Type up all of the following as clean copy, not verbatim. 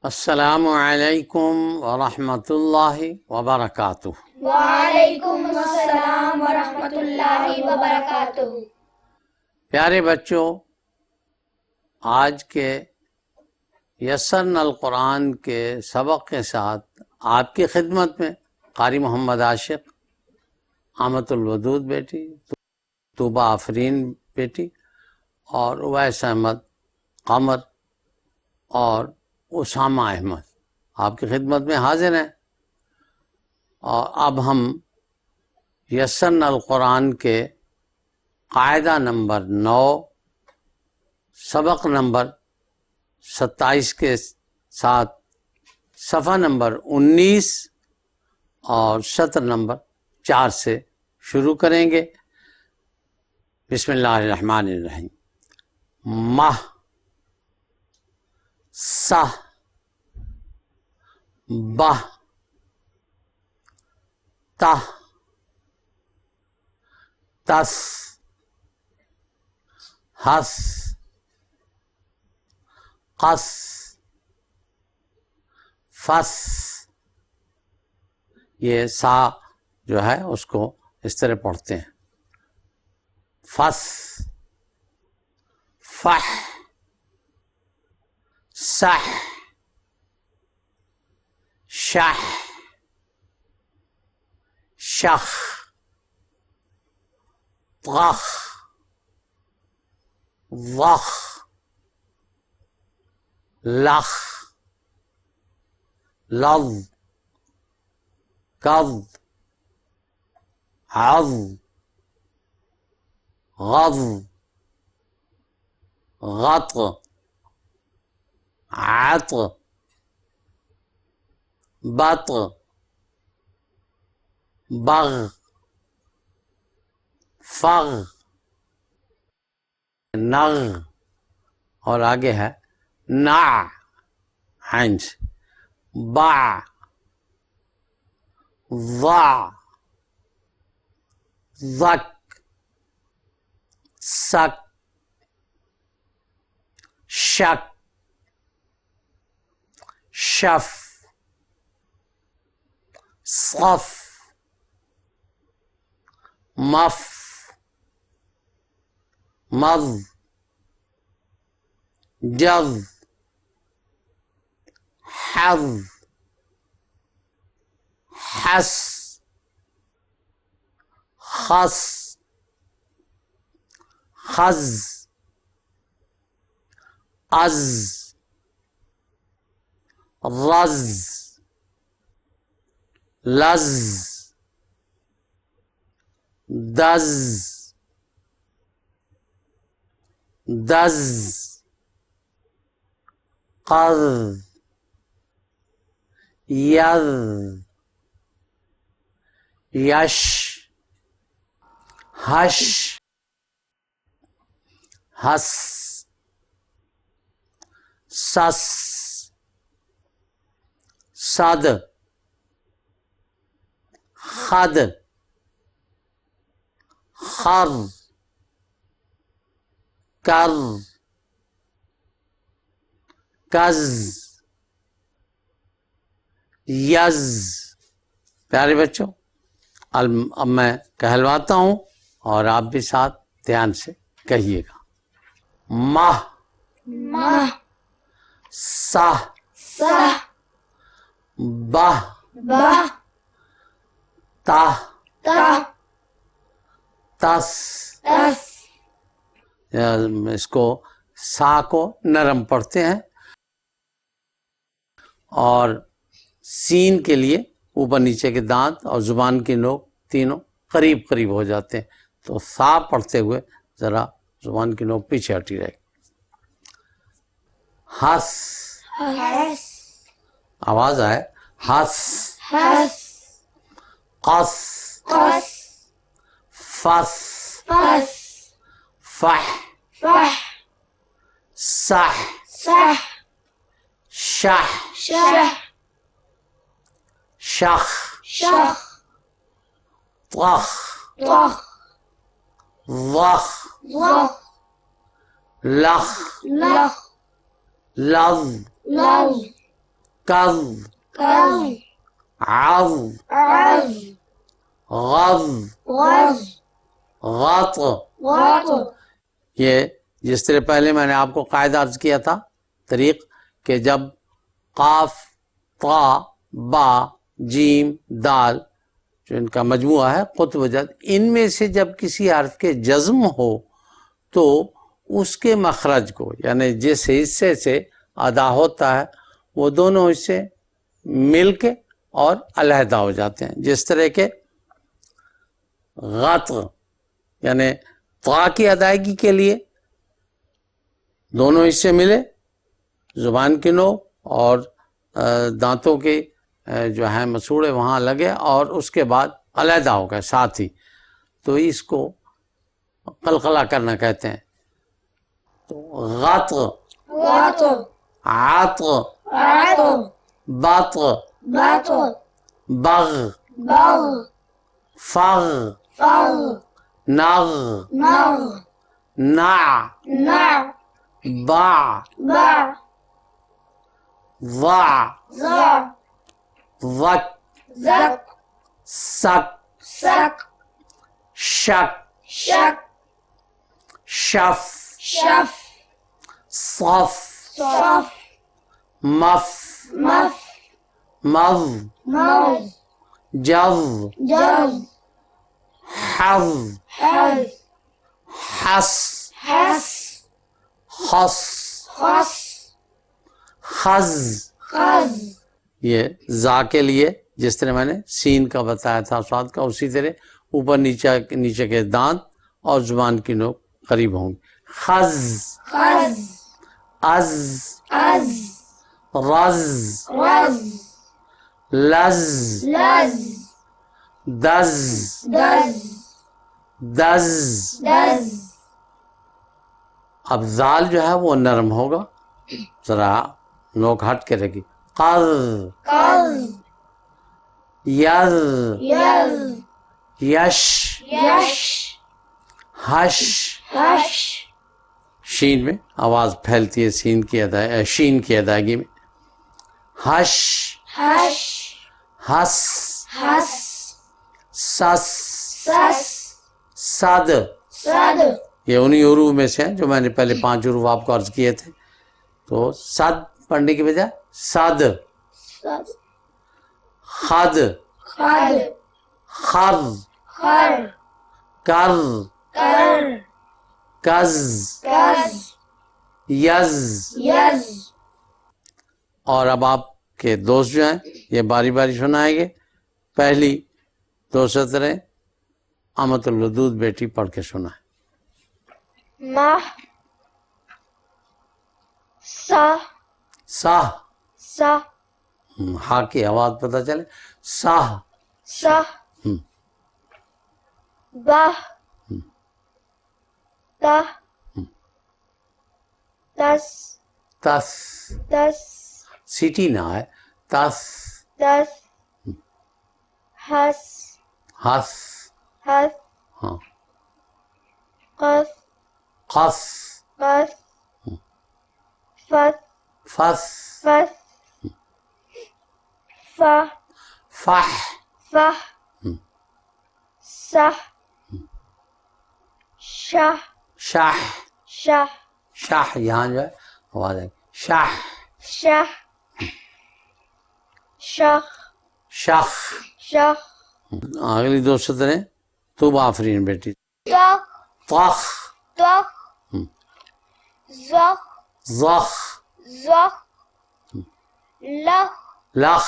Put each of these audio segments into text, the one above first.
السلام علیکم ورحمۃ اللہ وبرکاتہ۔ وعلیکم السلام ورحمۃ اللہ وبرکاتہ۔ پیارے بچوں، آج کے یسرنا القرآن کے سبق کے ساتھ آپ کی خدمت میں قاری محمد عاشق، آمۃ الودود بیٹی، طوبہ آفرین بیٹی اور اویس احمد قمر اور اسامہ احمد آپ کی خدمت میں حاضر ہیں۔ اور اب ہم یسرنا القرآن کے قاعدہ نمبر 9 سبق نمبر 27 کے ساتھ صفحہ نمبر 19 اور سطر نمبر 4 سے شروع کریں گے۔ بسم اللہ الرحمن الرحیم۔ مہ، سہ، بہ، تہ، تس، ہس، قس، فس۔ یہ سا جو ہے اس کو اس طرح پڑھتے ہیں، فس، فح، سح، شح، شخ، طخ، ضخ، لخ، لظ، کظ، عظ، غظ، غط، عط، بط، بغ، فغ، نغ، اور آگے ہے نع، عین سے، باع، ضع، ضک، سک، شک، شف، صف، مف، مض، جض، حظ، حس، خس، خز، از، رز، لز، دز، دز، قذ، یذ، یش، ہش، ہس، سس، صد، خد، خر، کر، کز، یز۔ پیارے بچوں، اب میں کہلواتا ہوں اور آپ بھی ساتھ دھیان سے کہیے گا۔ مہ، مہ، سہ، سہ، بہ، بہ، تہ، تہ، تس۔ تس۔ اس کو سا کو نرم پڑھتے ہیں اور سین کے لیے اوپر نیچے کے دانت اور زبان کی نوک تینوں قریب قریب ہو جاتے ہیں، تو سا پڑھتے ہوئے ذرا زبان کی نوک پیچھے ہٹی رہے۔ ہس، ہس، آواز آئے، ہس، ہس، قس، قس، فس، فس، فح، فح، صح، صح، شح، شح، شخ، شخ، طخ، طخ، ضخ، ضخ، لخ، لخ، لظ، لظ، کظ كظ عظ عظ غض غض غط. غط یہ جس طرح پہلے میں نے آپ کو قاعدہ عرض کیا تھا طریق کہ جب قاف طا با جیم دال جو ان کا مجموعہ ہے قط و جد، ان میں سے جب کسی حرف کے جزم ہو تو اس کے مخرج کو یعنی جس حصے سے ادا ہوتا ہے وہ دونوں حصے مل کے اور علیحدہ ہو جاتے ہیں. جس طرح کے غط یعنی طا کی ادائیگی کے لیے دونوں حصے ملے، زبان کی نوک اور دانتوں کے جو ہیں مسوڑے وہاں لگے اور اس کے بعد علیحدہ ہو گئے ساتھ ہی، تو اس کو قلقلہ کرنا کہتے ہیں. تو غط غط عط عط بط بط بغ بغ فغ فغ نغ نغ نع نع باع باع ضع ضع ضك زق سك سق شك شق شف شف صف صف مف مف مض موز جظ جز حظ حز حس حس خص خص خز. خز یہ زا کے لیے جس طرح میں نے سین کا بتایا تھا سواد کا، اسی طرح اوپر نیچے کے دانت اور زبان کی نوک قریب ہوں گے. خز خز از از رز رز لز لز دز دز دز. دز اب زال جو ہے وہ نرم ہوگا، ذرا نوک ہٹ کے رکھی. قر قز یز یز یش یش ہش. ہش شین میں آواز پھیلتی ہے شین کی ادائیگی میں. ہش ہش ہس ہس سس سس صد. صد یہ انہی حروف میں سے ہیں جو میں نے پہلے 5 حروف آپ کو عرض کیے تھے. تو صد پڑھنے کی بجائے صد. صد خد خد خر خر کر کر کز کز یز. یز اور اب آپ کے دوست جو ہیں یہ باری باری سنائیں گے. پہلی 2 سطریں امت الودود بیٹی پڑھ کے سنائیں. مہ سا ساہ سا ہا کی آواز پتہ چلے. ساہ سا بہ تہ تس تس تس سیٹی نہ ہے. تس تس ہس ہس ہس ہاں. قف قف قف فس فس فس فہ فح فہ سہ شہ شاہ. شہ شاہ یہاں جو ہے آواز ہے شاہ. شہ شخ شخ. شخ اگلی 2 سطریں تو آفرین بیٹی. تخ طخ تخ زخ ضخ زخ لخ لخ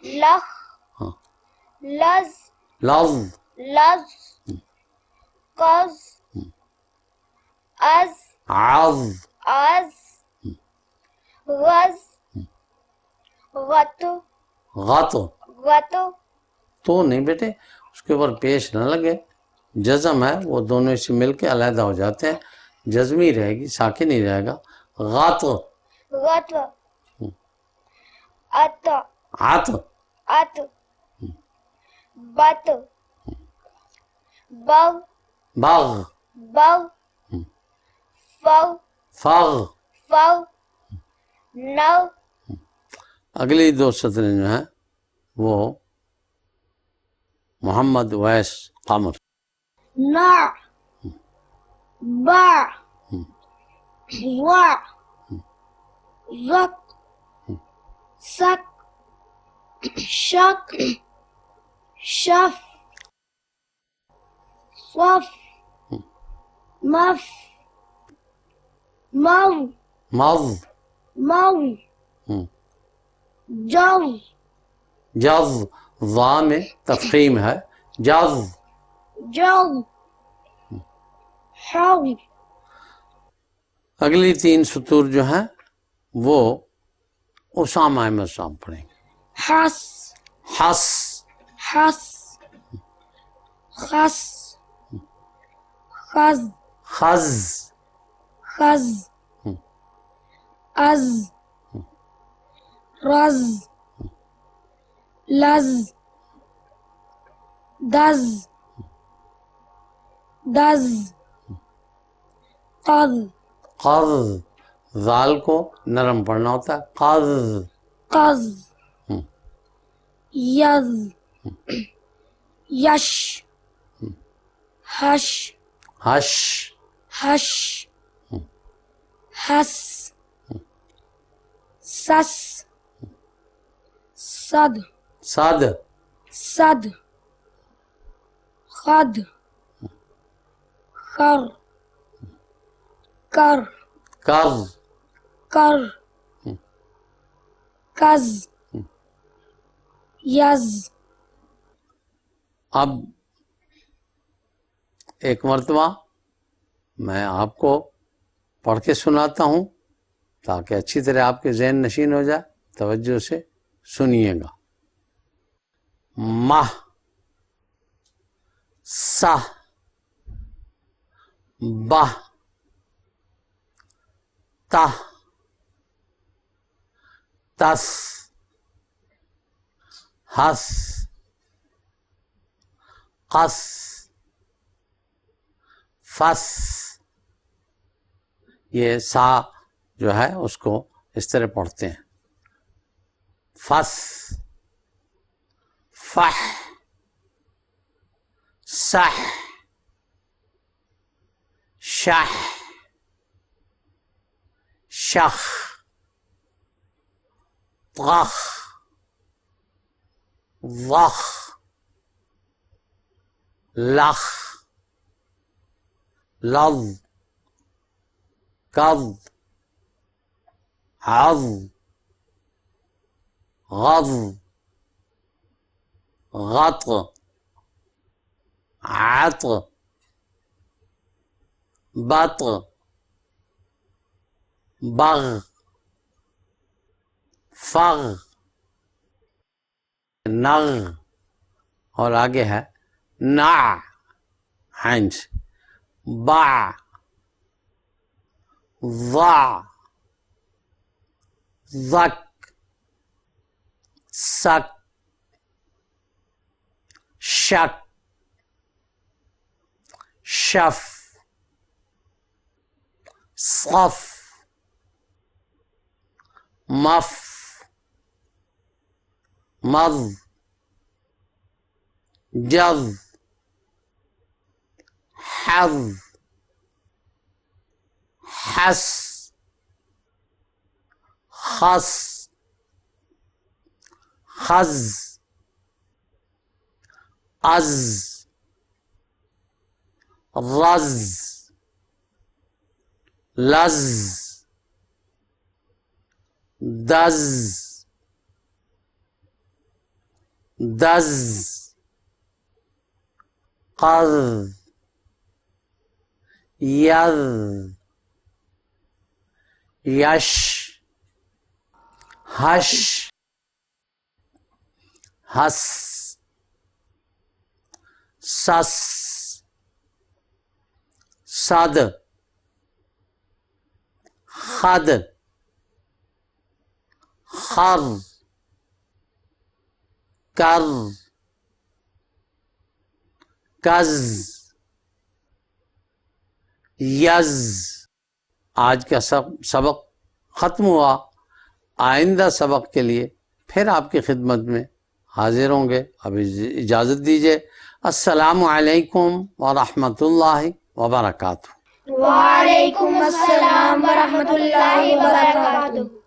لخ ہاں. لز لظ لز قز از عظ از غز غت غط. غت تو نہیں بیٹے اس کے اوپر پیش نہ لگے، جزم ہے وہ دونوں سے مل کے علیحدہ ہو جاتے ہیں، جزمی رہے گی ساکن نہیں رہے گا. غط غت ات عط ات بت بغ بغ بغ فغ فغ. فغ نو اگلی دو سطریں جو ہیں وہ محمد ویس قمر. نع باع واع ذق سك شك شف صف مف مو مض مو جر جز ضا میں تفخیم ہے جز. جر حر اگلی تین سطور جو ہیں وہ اسامہ احمد صاحب پڑھیں گے. حس حس حس خس خز خز خز از رز لز دز دز قذ قذ ذال کو نرم پڑھنا ہوتا ہے قذ. قذ یذ یش حش حش حش حس سس صد صد صد خد خر کر کر کر کز یز. اب ایک مرتبہ میں آپ کو پڑھ کے سناتا ہوں تاکہ اچھی طرح آپ کے ذہن نشین ہو جائے. توجہ سے سنیے گا. مہ سہ بہ تہ تس ہس قص فس. یہ سا جو ہے اس کو اس طرح پڑھتے ہیں فس فح سح شح شخ طخ ضخ لخ لظ کظ عظ غض غط عط بط بغ فغ نغ. اور آگے ہے نع عین سے باع ضع ذک سک شک شف صف مف مض جذ حظ حس خس خز از رز لز دز دز قذ یذ یش حش حس سس صد خد خر کر کز یز. آج کا سبق ختم ہوا. آئندہ سبق کے لیے پھر آپ کی خدمت میں حاضر ہوں گے. اب اجازت دیجیے. السلام علیکم ورحمۃ اللہ وبرکاتہ. وعلیکم السلام ورحمۃ اللہ وبرکاتہ.